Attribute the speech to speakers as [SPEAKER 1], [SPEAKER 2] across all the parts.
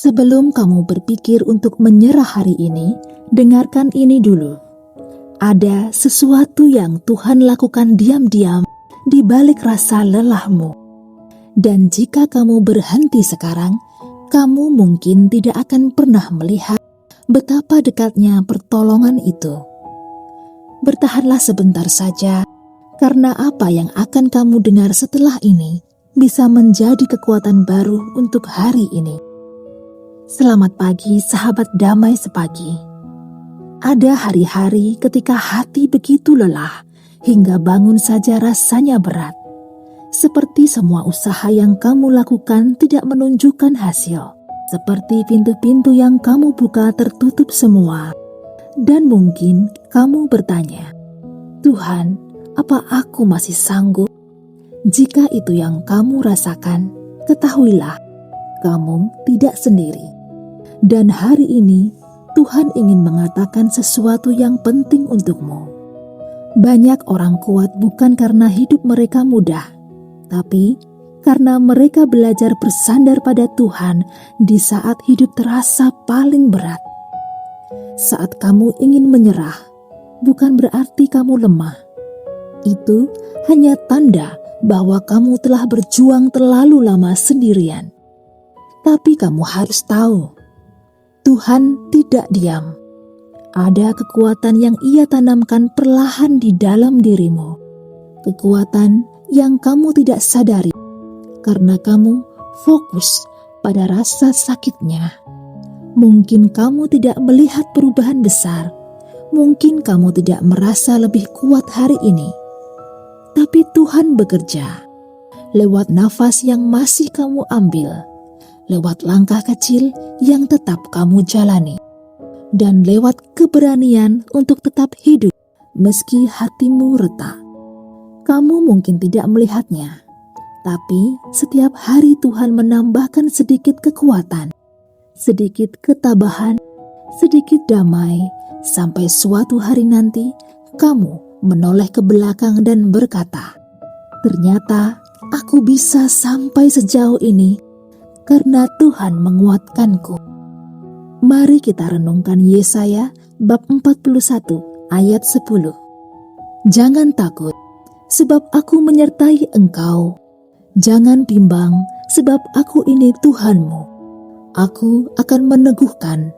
[SPEAKER 1] Sebelum kamu berpikir untuk menyerah hari ini, dengarkan ini dulu. Ada sesuatu yang Tuhan lakukan diam-diam di balik rasa lelahmu. Dan jika kamu berhenti sekarang, kamu mungkin tidak akan pernah melihat betapa dekatnya pertolongan itu. Bertahanlah sebentar saja, karena apa yang akan kamu dengar setelah ini bisa menjadi kekuatan baru untuk hari ini. Selamat pagi, sahabat damai sepagi. Ada hari-hari ketika hati begitu lelah, hingga bangun saja rasanya berat. Seperti semua usaha yang kamu lakukan tidak menunjukkan hasil. Seperti pintu-pintu yang kamu buka tertutup semua. Dan mungkin kamu bertanya, Tuhan, apa aku masih sanggup? Jika itu yang kamu rasakan, ketahuilah, kamu tidak sendiri. Dan hari ini, Tuhan ingin mengatakan sesuatu yang penting untukmu. Banyak orang kuat bukan karena hidup mereka mudah, tapi karena mereka belajar bersandar pada Tuhan di saat hidup terasa paling berat. Saat kamu ingin menyerah, bukan berarti kamu lemah. Itu hanya tanda bahwa kamu telah berjuang terlalu lama sendirian. Tapi kamu harus tahu, Tuhan tidak diam. Ada kekuatan yang Ia tanamkan perlahan di dalam dirimu. Kekuatan yang kamu tidak sadari karena kamu fokus pada rasa sakitnya. Mungkin kamu tidak melihat perubahan besar. Mungkin kamu tidak merasa lebih kuat hari ini. Tapi Tuhan bekerja lewat nafas yang masih kamu ambil, lewat langkah kecil yang tetap kamu jalani, dan lewat keberanian untuk tetap hidup meski hatimu retak. Kamu mungkin tidak melihatnya, tapi setiap hari Tuhan menambahkan sedikit kekuatan, sedikit ketabahan, sedikit damai, sampai suatu hari nanti kamu menoleh ke belakang dan berkata, ternyata aku bisa sampai sejauh ini karena Tuhan menguatkanku. Mari kita renungkan Yesaya bab 41 ayat 10. Jangan takut, sebab aku menyertai engkau. Jangan bimbang, sebab aku ini Tuhanmu. Aku akan meneguhkan,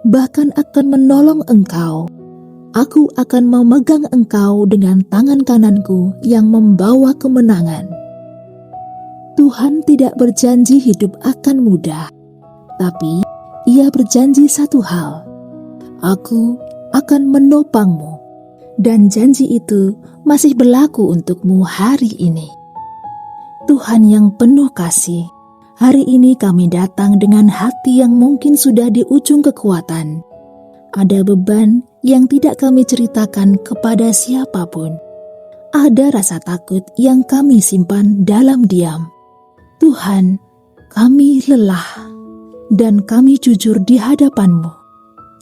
[SPEAKER 1] bahkan akan menolong engkau. Aku akan memegang engkau dengan tangan kananku yang membawa kemenangan. Tuhan tidak berjanji hidup akan mudah, tapi Ia berjanji satu hal, aku akan menopangmu, dan janji itu masih berlaku untukmu hari ini. Tuhan yang penuh kasih, hari ini kami datang dengan hati yang mungkin sudah di ujung kekuatan. Ada beban yang tidak kami ceritakan kepada siapapun. Ada rasa takut yang kami simpan dalam diam. Tuhan, kami lelah dan kami jujur di hadapan-Mu.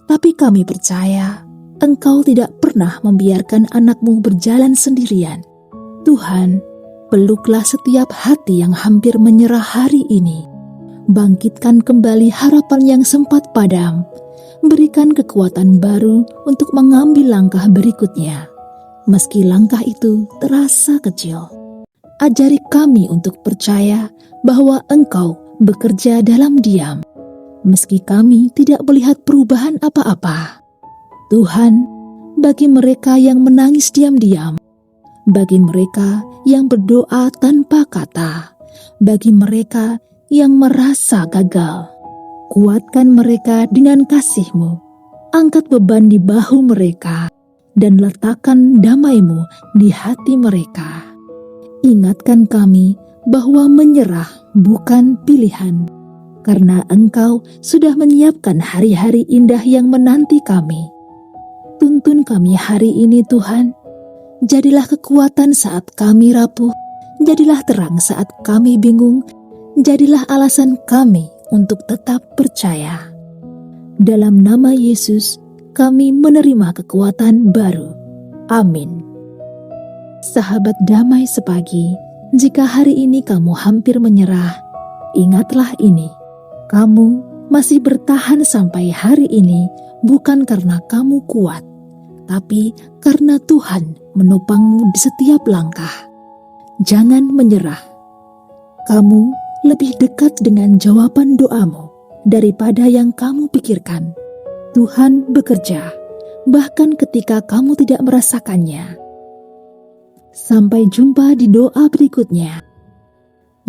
[SPEAKER 1] Tapi kami percaya Engkau tidak pernah membiarkan anak-Mu berjalan sendirian. Tuhan, peluklah setiap hati yang hampir menyerah hari ini. Bangkitkan kembali harapan yang sempat padam. Berikan kekuatan baru untuk mengambil langkah berikutnya. Meski langkah itu terasa kecil. Ajari kami untuk percaya bahwa Engkau bekerja dalam diam, meski kami tidak melihat perubahan apa-apa. Tuhan, bagi mereka yang menangis diam-diam, bagi mereka yang berdoa tanpa kata, bagi mereka yang merasa gagal, kuatkan mereka dengan kasih-Mu, angkat beban di bahu mereka, dan letakkan damai-Mu di hati mereka. Ingatkan kami bahwa menyerah bukan pilihan, karena Engkau sudah menyiapkan hari-hari indah yang menanti kami. Tuntun kami hari ini Tuhan, jadilah kekuatan saat kami rapuh, jadilah terang saat kami bingung, jadilah alasan kami untuk tetap percaya. Dalam nama Yesus, kami menerima kekuatan baru. Amin. Sahabat damai sepagi, jika hari ini kamu hampir menyerah, ingatlah ini, kamu masih bertahan sampai hari ini bukan karena kamu kuat, tapi karena Tuhan menopangmu di setiap langkah. Jangan menyerah. Kamu lebih dekat dengan jawaban doamu daripada yang kamu pikirkan. Tuhan bekerja, bahkan ketika kamu tidak merasakannya. Sampai jumpa di doa berikutnya.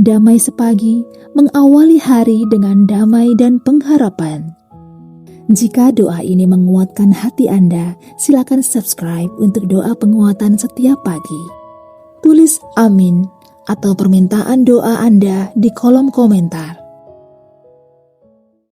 [SPEAKER 1] Damai Sepagi mengawali hari dengan damai dan pengharapan. Jika doa ini menguatkan hati Anda, silakan subscribe untuk doa penguatan setiap pagi. Tulis amin atau permintaan doa Anda di kolom komentar.